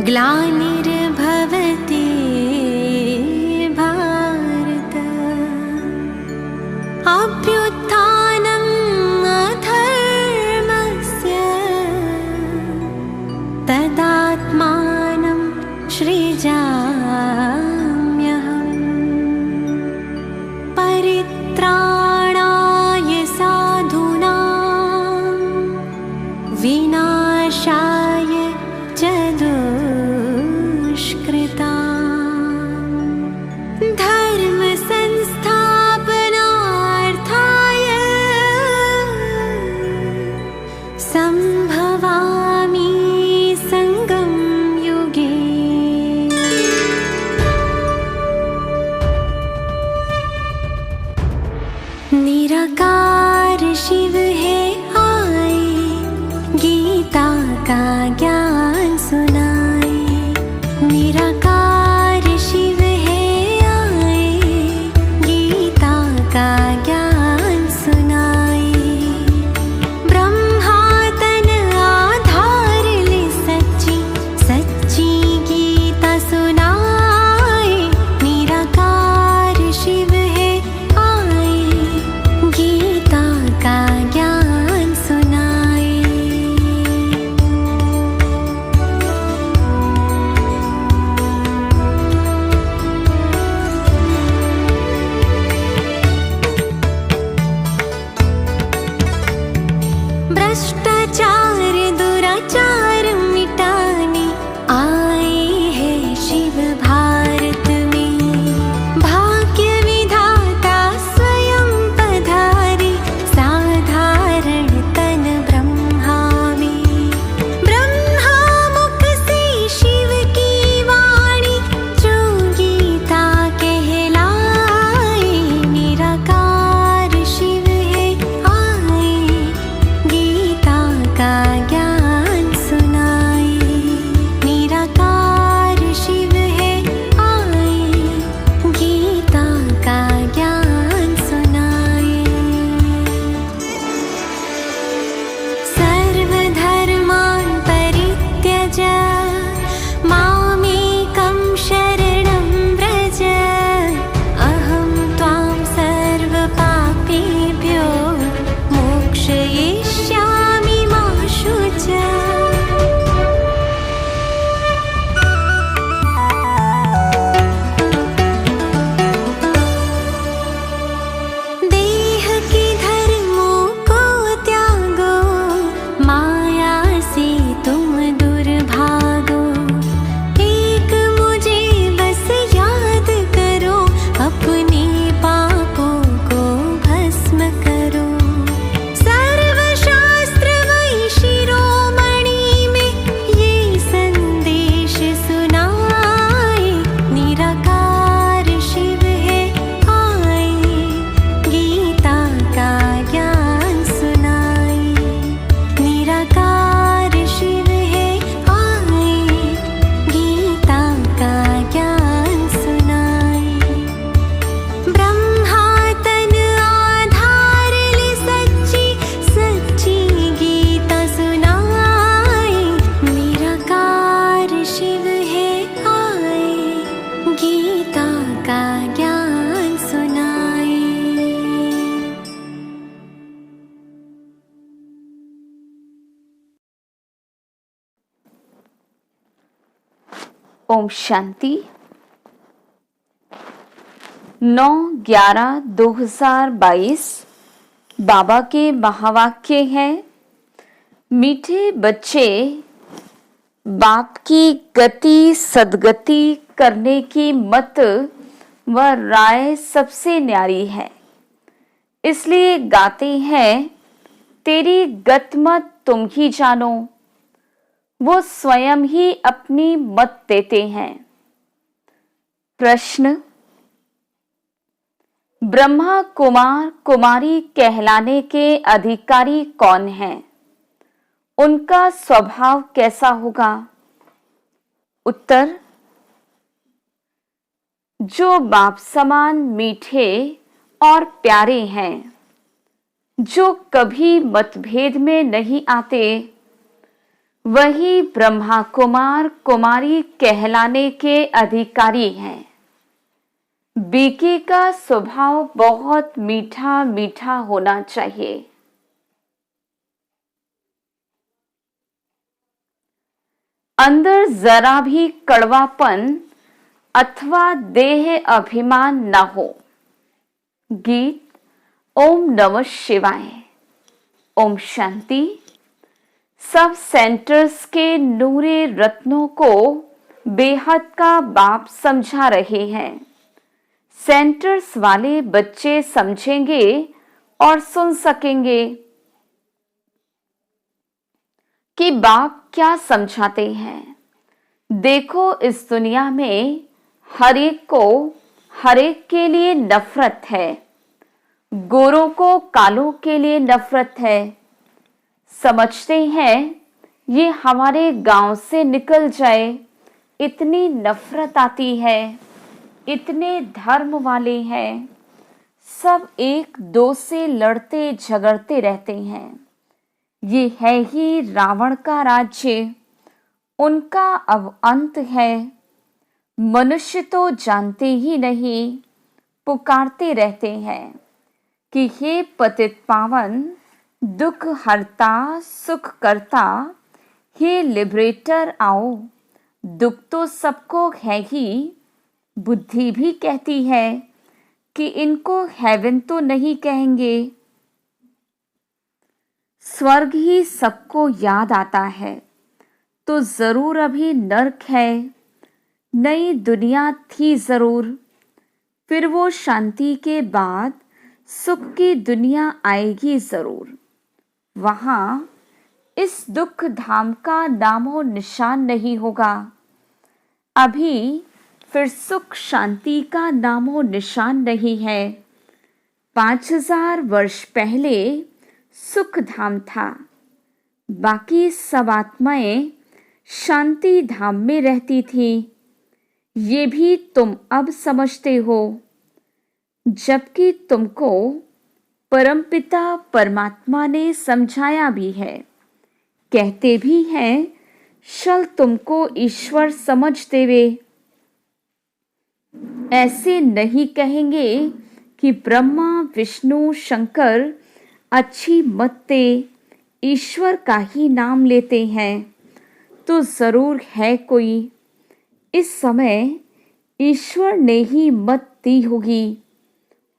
ग्लानिर्भवति भारत अभ्युत्थानम् अधर्मस्य तदात्मानं सृजाम्यहम् परित्राणाय साधूनां विनाशाय च दुष्कृतां धर्म संस्थापनार्थाय संभवामि संगम युगे। निराकार शिव है आए, गीता का ज्ञान सुनाए। निराकार शिव है आए, गीता का ज्ञान सुनाए। ब्रह्मा तन आधार ले सच्ची सच्ची गीता सुनाए। निराकार शिव है आए, गीता का ज्ञान सुनाए। भ्रष्टाचार दुराचार मिटाने आए हैं शिव भारत में। भाग्य विधाता स्वयं पधारे, साधारण तन ब्रह्मा में। ब्रह्मा मुख से शिव की वाणी, जो गीता कहलाए। निराकार शिव है आए, गीता का ज्ञान सुनाए। निराकार शिव है आए, गीता का ज्ञान सुनाए। सर्वधर्मान् परित्यज्य मामेकं शरणं व्रज। अहं त्वां सर्वपापेभ्यो मोक्षयिष्यामि मा शुच। देह के धर्मों को त्यागो, माया से तुम दूर भागो। एक मुझे बस याद करो, अपने पापों को भस्म करो। सर्वशास्त्र वही शिरोमणि में ये संदेश सुनाए। निराकार शिव है आए, गीता का ज्ञान सुनाए। निराकार शिव है आए, गीता का ज्ञान सुनाए। ब्रह्मा तन आधार ले सच्ची सच्ची गीता सुनाए। निराकार शिव है आए, गीता का ज्ञान सुनाए। ओम शांति। 9/11/2022 बाबा के महावाक्य हैं। मीठे बच्चे, बाप की गति सदगति करने की मत व राय सबसे न्यारी है। इसलिए गाते हैं, तेरी गत मत तुम ही जानो। वो स्वयं ही अपनी मत देते हैं। प्रश्न, ब्रह्मा कुमार कुमारी कहलाने के अधिकारी कौन हैं? उनका स्वभाव कैसा होगा? उत्तर, जो बाप समान मीठे और प्यारे हैं, जो कभी मतभेद में नहीं आते, वही ब्रह्मा कुमार कुमारी कहलाने के अधिकारी हैं। बीके का स्वभाव बहुत मीठा मीठा होना चाहिए। अंदर जरा भी कड़वापन अथवा देह अभिमान न हो। गीत ओम नमः शिवाय। ओम शांति। सब सेंटर्स के नूरे रत्नों को बेहद का बाप समझा रहे हैं। सेंटर्स वाले बच्चे समझेंगे और सुन सकेंगे कि बाप क्या समझाते हैं। देखो, इस दुनिया में हर एक को हर एक के लिए नफरत है। गोरों को कालों के लिए नफरत है। समझते हैं ये हमारे गांव से निकल जाए, इतनी नफरत आती है। इतने धर्म वाले हैं, सब एक दो से लड़ते झगड़ते रहते हैं। ये है ही रावण का राज्य, उनका अब अंत है। मनुष्य तो जानते ही नहीं, पुकारते रहते हैं कि हे पतित पावन, दुख हरता सुख करता, हे लिबरेटर आओ। दुख तो सबको है ही, बुद्धि भी कहती है कि इनको हेवन तो नहीं कहेंगे। स्वर्ग ही सबको याद आता है, तो जरूर अभी नर्क है। नई दुनिया थी जरूर, फिर वो शांति के बाद सुख की दुनिया आएगी जरूर। वहां इस दुख धाम का नामो निशान नहीं होगा। अभी फिर सुख शांति का नामो निशान नहीं है। 5000 वर्ष पहले सुख धाम था, बाकी सब आत्माएं शांति धाम में रहती थी। ये भी तुम अब समझते हो, जबकि तुमको परमपिता परमात्मा ने समझाया भी है। कहते भी हैं, शल तुमको ईश्वर समझ देवे। ऐसे नहीं कहेंगे कि ब्रह्मा विष्णु शंकर अच्छी मत्ते ईश्वर का ही नाम लेते हैं, तो जरूर है कोई। इस समय ईश्वर ने ही मत दी होगी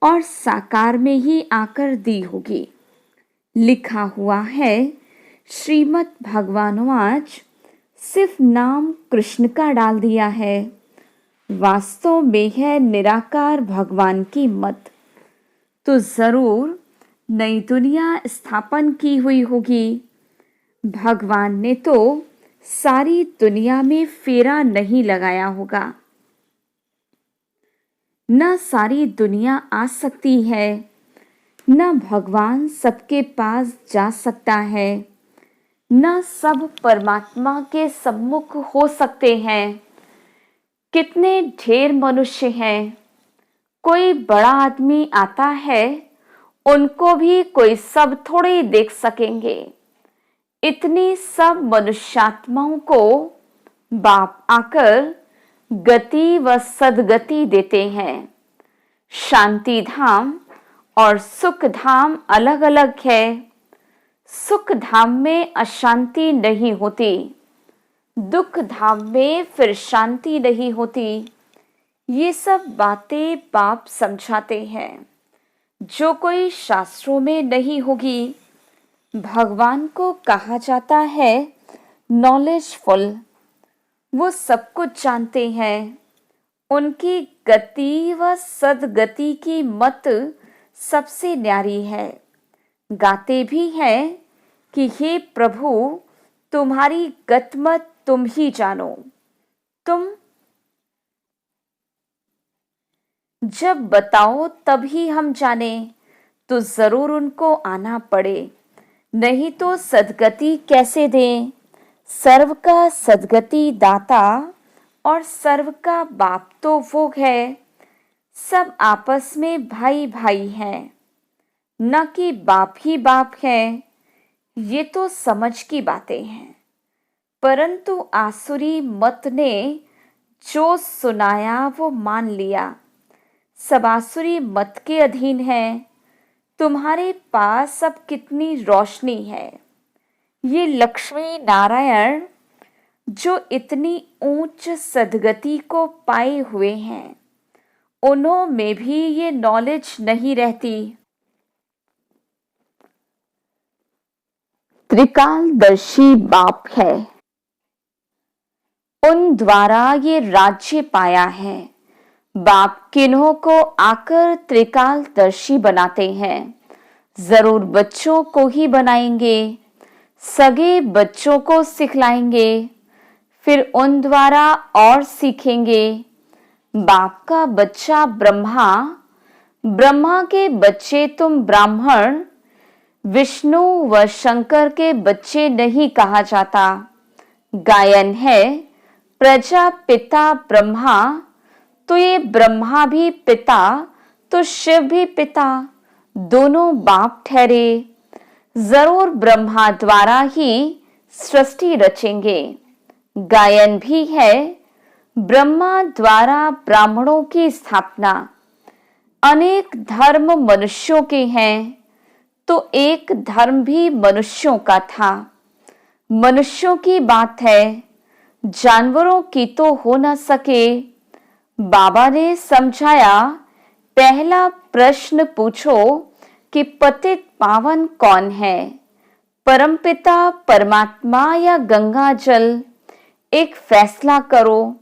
और साकार में ही आकर दी होगी। लिखा हुआ है, श्रीमद् भगवानवाच, सिर्फ नाम कृष्ण का डाल दिया है। वास्तव में है निराकार भगवान की मत। तो जरूर नई दुनिया स्थापन की हुई होगी। भगवान ने तो सारी दुनिया में फेरा नहीं लगाया होगा। न सारी दुनिया आ सकती है, न भगवान सबके पास जा सकता है, न सब परमात्मा के सम्मुख हो सकते हैं। कितने ढेर मनुष्य हैं। कोई बड़ा आदमी आता है, उनको भी कोई सब थोड़े देख सकेंगे। इतनी सब मनुष्यात्माओं को बाप आकर गति व सदगति देते हैं। शांति धाम और सुख धाम अलग अलग है। सुख धाम में अशांति नहीं होती, दुख धाम में फिर शांति नहीं होती। ये सब बातें बाप समझाते हैं, जो कोई शास्त्रों में नहीं होगी। भगवान को कहा जाता है नॉलेजफुल। वो सब कुछ जानते हैं। उनकी गति व सदगति की मत सबसे न्यारी है। गाते भी हैं कि हे प्रभु, तुम्हारी गतमत तुम ही जानो। तुम जब बताओ तभी हम जाने, तो जरूर उनको आना पड़े, नहीं तो सदगति कैसे दें। सर्व का सदगति दाता और सर्व का बाप तो वो है। सब आपस में भाई भाई हैं, न कि बाप ही बाप है। ये तो समझ की बातें हैं। परंतु आसुरी मत ने जो सुनाया वो मान लिया। सब आसुरी मत के अधीन है। तुम्हारे पास अब कितनी रोशनी है। ये लक्ष्मी नारायण जो इतनी ऊंच सदगति को पाए हुए हैं, उन्हों में भी ये नॉलेज नहीं रहती। त्रिकालदर्शी बाप है, उन द्वारा ये राज्य पाया है। बाप किन्हों को आकर त्रिकालदर्शी बनाते हैं, जरूर बच्चों को ही बनाएंगे, सगे बच्चों को सिखलाएंगे, फिर उन द्वारा और सीखेंगे। बाप का बच्चा ब्रह्मा, ब्रह्मा के बच्चे तुम ब्राह्मण, विष्णु व शंकर के बच्चे नहीं कहा जाता। गायन है प्रजापिता ब्रह्मा, तो ये ब्रह्मा भी पिता तो शिव भी पिता, दोनों बाप ठहरे। जरूर ब्रह्मा द्वारा ही सृष्टि रचेंगे। गायन भी है ब्रह्मा द्वारा ब्राह्मणों की स्थापना। अनेक धर्म मनुष्यों के हैं, तो एक धर्म भी मनुष्यों का था। मनुष्यों की बात है, जानवरों की तो हो न सके। बाबा ने समझाया, पहला प्रश्न पूछो कि पतित पावन कौन है, परमपिता परमात्मा या गंगा जल। एक फैसला करो,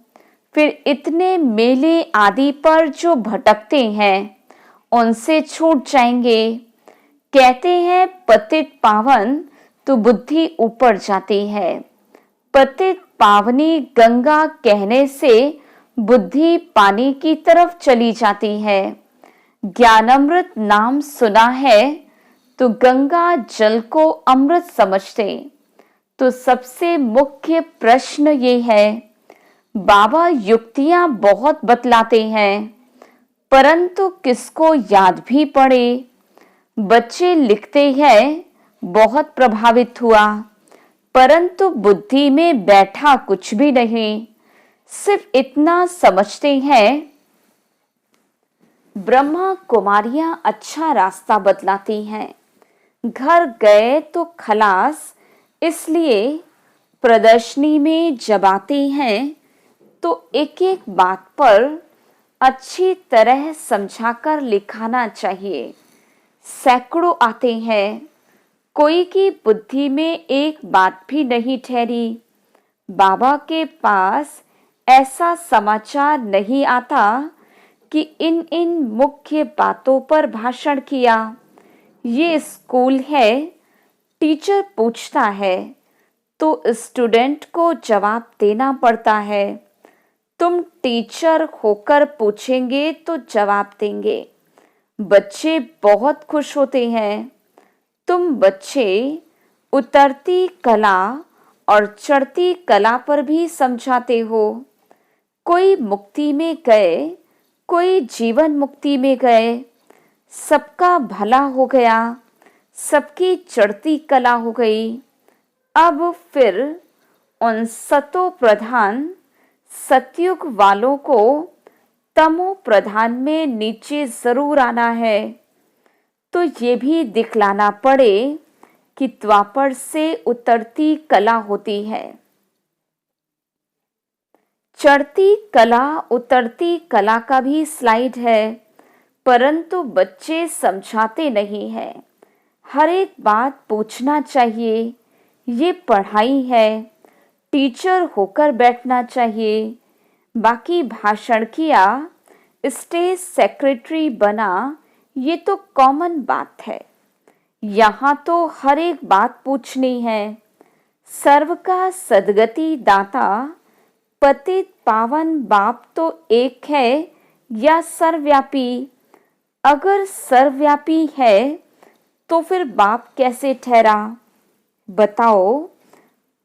फिर इतने मेले आदि पर जो भटकते हैं उनसे छूट जाएंगे। कहते हैं पतित पावन तो बुद्धि ऊपर जाती है। पतित पावनी गंगा कहने से बुद्धि पानी की तरफ चली जाती है। ज्ञानामृत नाम सुना है तो गंगा जल को अमृत समझते। तो सबसे मुख्य प्रश्न ये है, बाबा युक्तियां बहुत बतलाते हैं, परंतु किसको याद भी पड़े। बच्चे लिखते हैं बहुत प्रभावित हुआ, परंतु बुद्धि में बैठा कुछ भी नहीं। सिर्फ इतना समझते हैं ब्रह्मा कुमारियां अच्छा रास्ता बतलाती हैं, घर गए तो खलास। इसलिए प्रदर्शनी में जब आते हैं तो एक एक बात पर अच्छी तरह समझाकर लिखाना चाहिए। सैकड़ों आते हैं, कोई की बुद्धि में एक बात भी नहीं ठहरी। बाबा के पास ऐसा समाचार नहीं आता कि इन इन मुख्य बातों पर भाषण किया। ये स्कूल है, टीचर पूछता है तो स्टूडेंट को जवाब देना पड़ता है। तुम टीचर होकर पूछेंगे तो जवाब देंगे। बच्चे बहुत खुश होते हैं। तुम बच्चे उतरती कला और चढ़ती कला पर भी समझाते हो। कोई मुक्ति में गए, कोई जीवन मुक्ति में गए, सबका भला हो गया, सबकी चढ़ती कला हो गई। अब फिर उन सतो प्रधान सतयुग वालों को तमो प्रधान में नीचे जरूर आना है। तो ये भी दिखलाना पड़े कि द्वापर से उतरती कला होती है। चढ़ती कला उतरती कला का भी स्लाइड है, परंतु बच्चे समझाते नहीं हैं। हर एक बात पूछना चाहिए। ये पढ़ाई है, टीचर होकर बैठना चाहिए। बाकी भाषण किया, स्टेज सेक्रेटरी बना, ये तो कॉमन बात है। यहाँ तो हर एक बात पूछनी है। सर्व का सदगति दाता पतित पावन बाप तो एक है या सर्वव्यापी? अगर सर्वव्यापी है तो फिर बाप कैसे ठहरा? बताओ।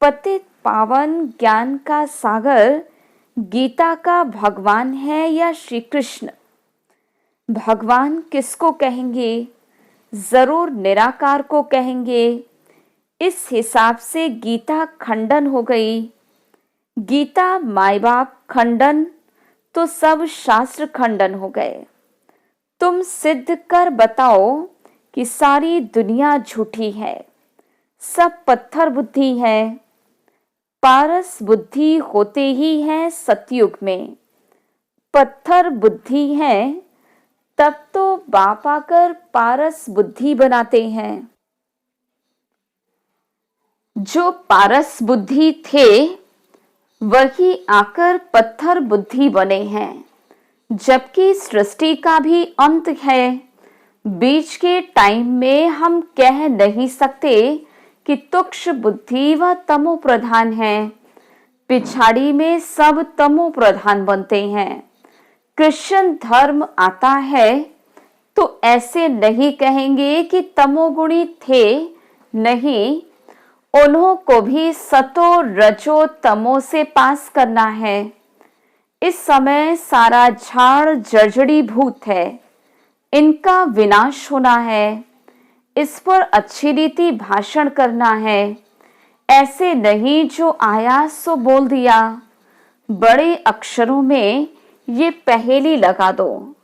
पतित पावन ज्ञान का सागर गीता का भगवान है या श्री कृष्ण? भगवान किसको कहेंगे? जरूर निराकार को कहेंगे। इस हिसाब से गीता खंडन हो गई। गीता माई बाप खंडन तो सब शास्त्र खंडन हो गए। तुम सिद्ध कर बताओ कि सारी दुनिया झूठी है, सब पत्थर बुद्धि है। पारस बुद्धि होते ही है सतयुग में, पत्थर बुद्धि है तब तो बाप आकर पारस बुद्धि बनाते हैं। जो पारस बुद्धि थे वही आकर पत्थर बुद्धि बने हैं, जबकि सृष्टि का भी अंत है। बीच के टाइम में हम कह नहीं सकते कि तुक्ष बुद्धि व तमो प्रधान है, पिछाड़ी में सब तमो प्रधान बनते हैं। कृष्ण धर्म आता है तो ऐसे नहीं कहेंगे कि तमोगुणी थे, नहीं, उन्हों को भी सतो रजो तमो से पास करना है। इस समय सारा झाड़ जर्जड़ी भूत है, इनका विनाश होना है। इस पर अच्छी रीति भाषण करना है, ऐसे नहीं जो आया सो बोल दिया। बड़े अक्षरों में ये पहेली लगा दो,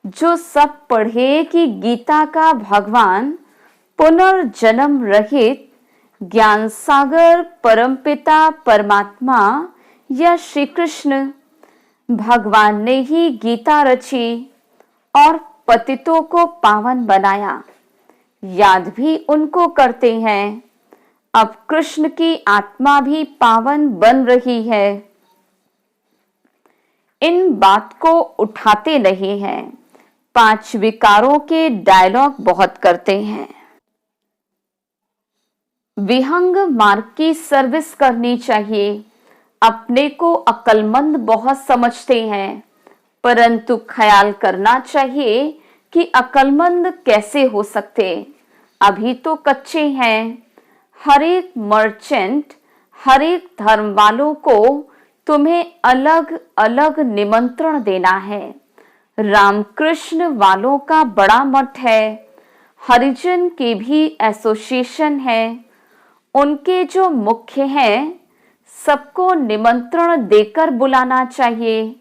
जो सब पढ़े कि गीता का भगवान पुनर्जन्म रहित ज्ञान सागर परमपिता परमात्मा या श्री कृष्ण भगवान ने ही गीता रची और पतितों को पावन बनाया। याद भी उनको करते हैं। अब कृष्ण की आत्मा भी पावन बन रही है। इन बात को उठाते नहीं हैं। 5 विकारों के डायलॉग बहुत करते हैं। विहंग मार्ग की सर्विस करनी चाहिए। अपने को अक्लमंद बहुत समझते हैं, परंतु ख्याल करना चाहिए कि अक्लमंद कैसे हो सकते, अभी तो कच्चे हैं। हर एक मर्चेंट, हर एक धर्म वालों को तुम्हें अलग अलग निमंत्रण देना है। रामकृष्ण वालों का बड़ा मठ है, हरिजन की भी एसोसिएशन है। उनके जो मुख्य हैं सबको निमंत्रण देकर बुलाना चाहिए।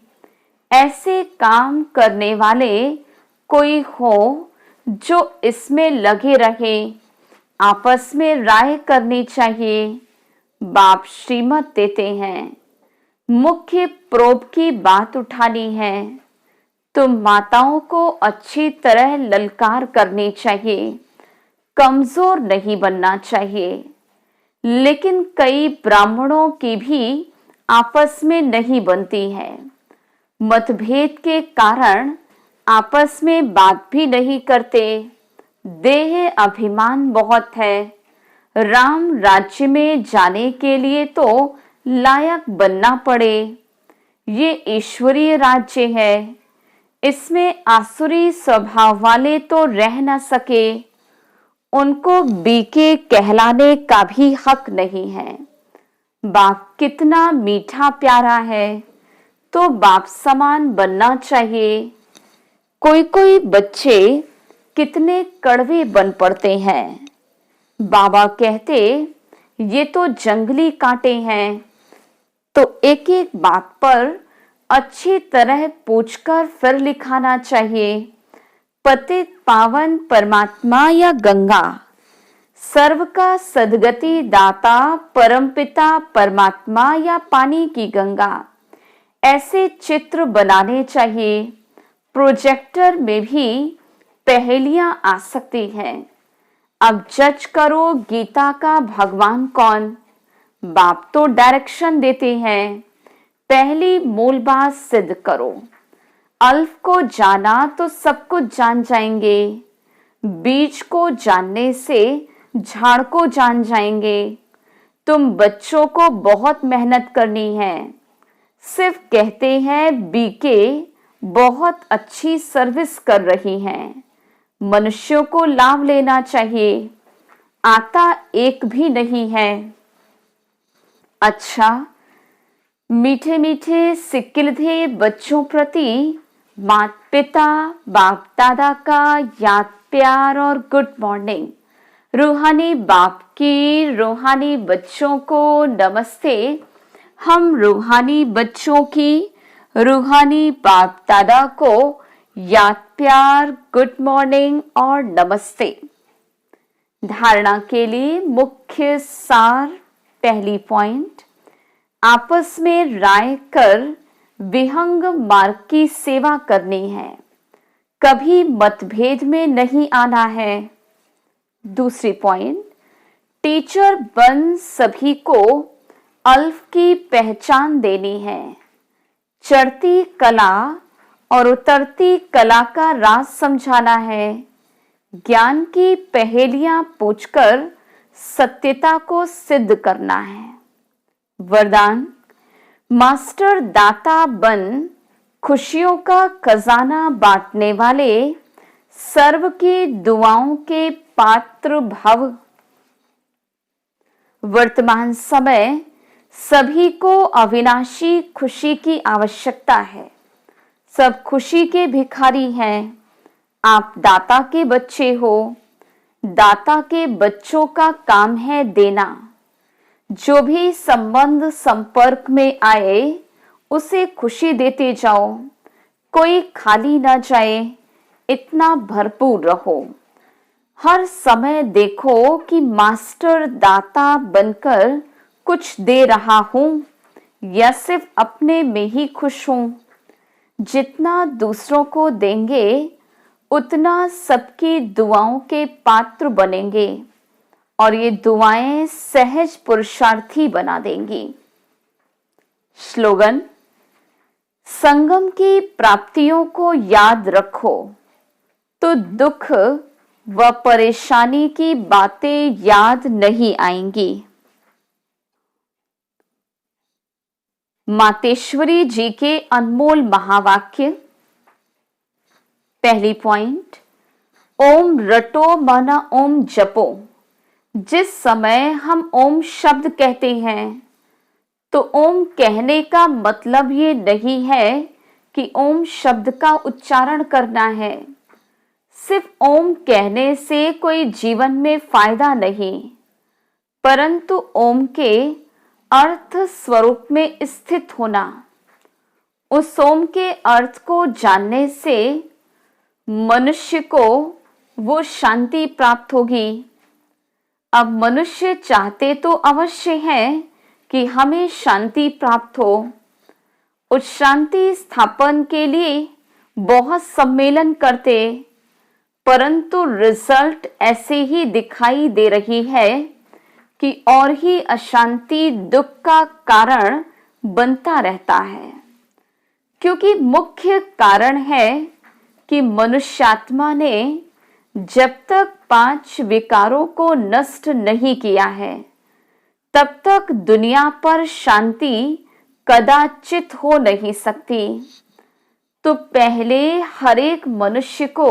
ऐसे काम करने वाले कोई हो जो इसमें लगे रहे, आपस में राय करनी चाहिए। बाप श्रीमत देते हैं, मुख्य प्रोब की बात उठानी है। तुम माताओं को अच्छी तरह ललकार करनी चाहिए, कमजोर नहीं बनना चाहिए। लेकिन कई ब्राह्मणों की भी आपस में नहीं बनती है। मतभेद के कारण आपस में बात भी नहीं करते। देह अभिमान बहुत है। राम राज्य में जाने के लिए तो लायक बनना पड़े। ये ईश्वरीय राज्य है, इसमें आसुरी स्वभाव वाले तो रह न सके। उनको बीके कहलाने का भी हक नहीं है। बाप कितना मीठा प्यारा है, तो बाप समान बनना चाहिए। कोई कोई बच्चे कितने कड़वे बन पड़ते हैं। बाबा कहते ये तो जंगली कांटे हैं, तो एक एक बात पर अच्छी तरह पूछकर फिर लिखाना चाहिए। पतित पावन परमात्मा या गंगा, सर्व का सदगति दाता परमपिता परमात्मा या पानी की गंगा, ऐसे चित्र बनाने चाहिए। प्रोजेक्टर में भी पहेलियां आ सकती हैं। अब जज करो गीता का भगवान कौन। बाप तो डायरेक्शन देते हैं, पहली मूल बात सिद्ध करो। अल्फ को जाना तो सब कुछ जान जाएंगे। बीज को जानने से झाड़ को जान जाएंगे। तुम बच्चों को बहुत मेहनत करनी है। सिर्फ कहते हैं बीके बहुत अच्छी सर्विस कर रही हैं। मनुष्यों को लाभ लेना चाहिए, आता एक भी नहीं है। अच्छा, मीठे मीठे सिक्किलधे बच्चों प्रति माता पिता बाप दादा का याद प्यार और गुड मॉर्निंग। रूहानी बाप की रूहानी बच्चों को नमस्ते। हम रूहानी बच्चों की रूहानी बाप दादा को याद, प्यार, गुड मॉर्निंग और नमस्ते। धारणा के लिए मुख्य सार। पहली पॉइंट, आपस में राय कर विहंग मार्ग की सेवा करनी है, कभी मतभेद में नहीं आना है। दूसरी पॉइंट, टीचर बन सभी को अल्फ की पहचान देनी है, चढ़ती कला और उतरती कला का राज समझाना है, ज्ञान की पहेलियां पूछकर सत्यता को सिद्ध करना है। वरदान, मास्टर दाता बन खुशियों का खजाना बांटने वाले, सर्व की दुआओं के पात्र भव। वर्तमान समय सभी को अविनाशी खुशी की आवश्यकता है। सब खुशी के भिखारी हैं। आप दाता के बच्चे हो। दाता के बच्चों का काम है देना। जो भी संबंध संपर्क में आए उसे खुशी देते जाओ, कोई खाली ना जाए, इतना भरपूर रहो। हर समय देखो कि मास्टर दाता बनकर कुछ दे रहा हूं या सिर्फ अपने में ही खुश हूं। जितना दूसरों को देंगे उतना सबकी दुआओं के पात्र बनेंगे और ये दुआएं सहज पुरुषार्थी बना देंगी। स्लोगन, संगम की प्राप्तियों को याद रखो तो दुख व परेशानी की बातें याद नहीं आएंगी। मातेश्वरी जी के अनमोल महावाक्य। पहली पॉइंट, ओम रटो माना ओम जपो। जिस समय हम ओम शब्द कहते हैं तो ओम कहने का मतलब ये नहीं है कि ओम शब्द का उच्चारण करना है। सिर्फ ओम कहने से कोई जीवन में फायदा नहीं, परंतु ओम के अर्थ स्वरूप में स्थित होना। उस ओम के अर्थ को जानने से मनुष्य को वो शांति प्राप्त होगी। अब मनुष्य चाहते तो अवश्य है कि हमें शांति प्राप्त हो। उस शांति स्थापन के लिए बहुत सम्मेलन करते, परंतु रिजल्ट ऐसे ही दिखाई दे रही है कि और ही अशांति दुख का कारण बनता रहता है। क्योंकि मुख्य कारण है कि मनुष्यात्मा ने जब तक 5 विकारों को नष्ट नहीं किया है तब तक दुनिया पर शांति कदाचित हो नहीं सकती। तो पहले हर एक मनुष्य को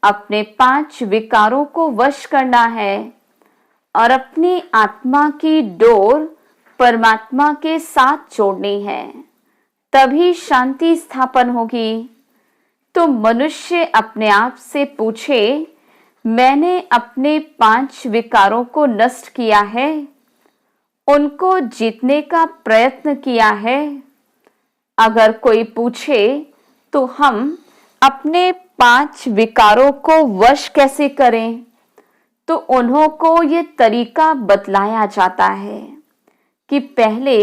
अपने 5 विकारों को वश करना है और अपनी आत्मा की डोर परमात्मा के साथ जोड़नी है, तभी शांति स्थापन होगी। तो मनुष्य अपने आप से पूछे, मैंने अपने 5 विकारों को नष्ट किया है, उनको जीतने का प्रयत्न किया है। अगर कोई पूछे तो हम अपने 5 विकारों को वश कैसे करें, तो उन्हों को ये तरीका बतलाया जाता है कि पहले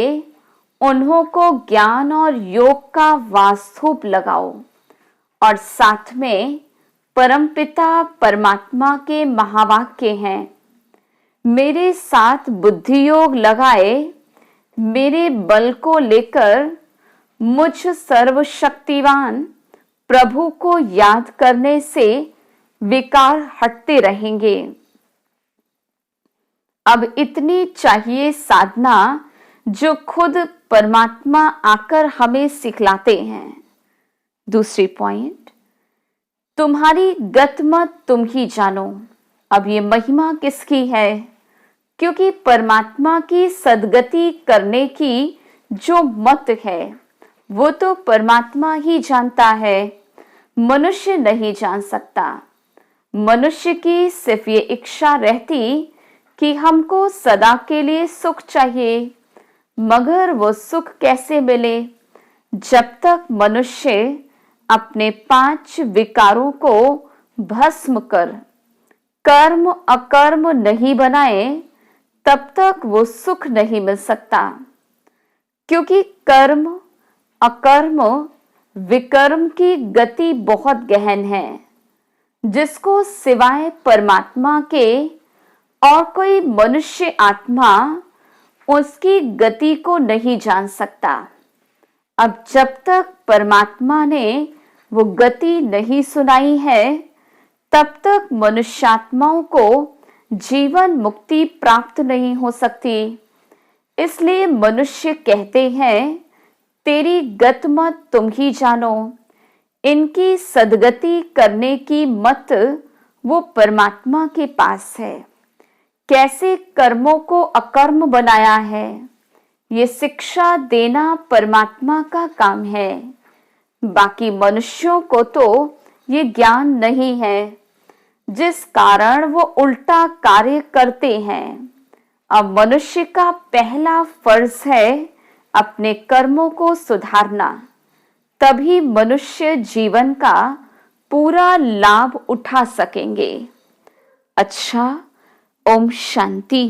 उन्हों को ज्ञान और योग का वास्तुप लगाओ और साथ में परमपिता परमात्मा के महावाक्य हैं, मेरे साथ बुद्धि योग लगाए, मेरे बल को लेकर मुझ सर्वशक्तिवान प्रभु को याद करने से विकार हटते रहेंगे। अब इतनी चाहिए साधना जो खुद परमात्मा आकर हमें सिखलाते हैं। दूसरी पॉइंट, तुम्हारी गतमत तुम ही जानो। अब ये महिमा किसकी है? क्योंकि परमात्मा की सद्गति करने की जो मत है वो तो परमात्मा ही जानता है, मनुष्य नहीं जान सकता। मनुष्य की सिर्फ ये इच्छा रहती कि हमको सदा के लिए सुख चाहिए, मगर वो सुख कैसे मिले जब तक मनुष्य अपने 5 विकारों को भस्म कर कर्म अकर्म नहीं बनाए, तब तक वो सुख नहीं मिल सकता। क्योंकि कर्म अकर्म विकर्म की गति बहुत गहन है, जिसको सिवाय परमात्मा के और कोई मनुष्य आत्मा उसकी गति को नहीं जान सकता। अब जब तक परमात्मा ने वो गति नहीं सुनाई है, तब तक मनुष्यात्माओं को जीवन मुक्ति प्राप्त नहीं हो सकती। इसलिए मनुष्य कहते हैं, तेरी गत मत तुम ही जानो। इनकी सदगति करने की मत वो परमात्मा के पास है। कैसे कर्मों को अकर्म बनाया है, ये शिक्षा देना परमात्मा का काम है। बाकी मनुष्यों को तो ये ज्ञान नहीं है, जिस कारण वो उल्टा कार्य करते हैं। अब मनुष्य का पहला फर्ज है अपने कर्मों को सुधारना, तभी मनुष्य जीवन का पूरा लाभ उठा सकेंगे। अच्छा, ओम शांति।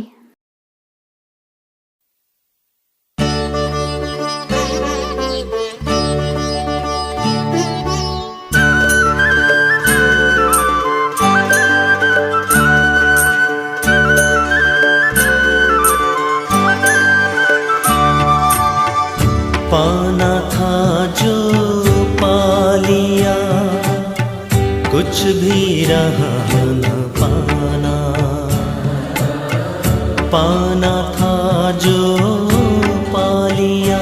पाना था जो पा लिया, कुछ भी रहा न पाना। पाना था जो पा लिया,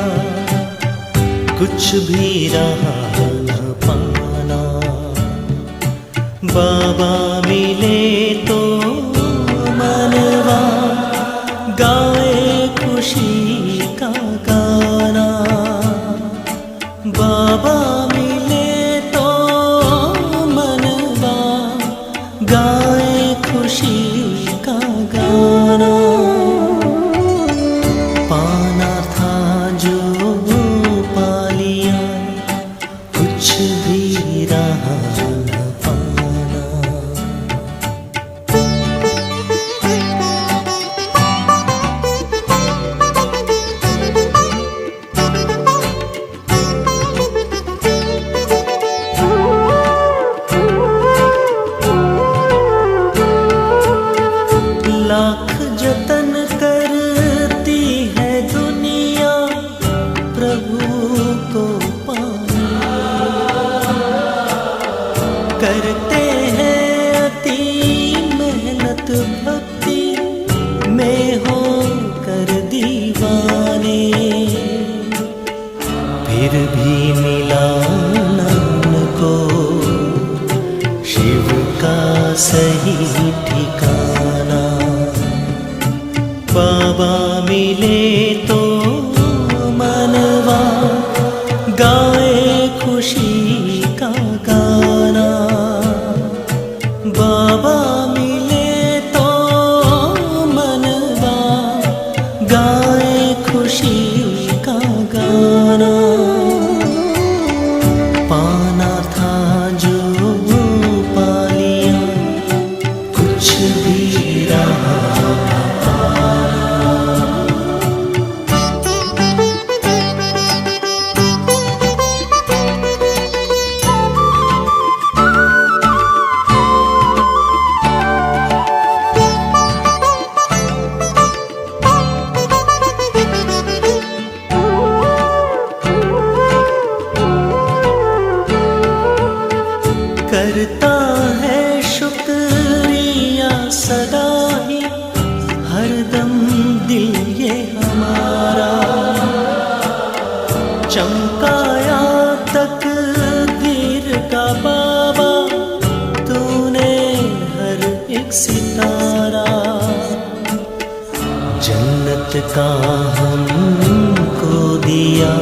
कुछ भी रहा न पाना। बाबा मिले तो मनवा गाए खुशी का गाना। बाबा मिले तो मनवा गाए खुशी का गाना। पाना था जो पा लिया, कुछ भी रहा न पाना। लाख जतन करती है दुनिया प्रभु को पाने। करते हैं अति मेहनत भक्ति में हो कर दीवाने। फिर भी मिला न को शिव का सही ठिकाना। बाबा मिले तो मनवा गाए खुशी का गाना। बाबा मिले तो मनवा गाए खुशी का गाना। पाना था जो पा लिया, कुछ भी रहा करता है शुक्रिया सदा ही हरदम दिल ये हमारा। चमकाया तकदीर का बाबा तूने हर एक सितारा। जन्नत का हमको दिया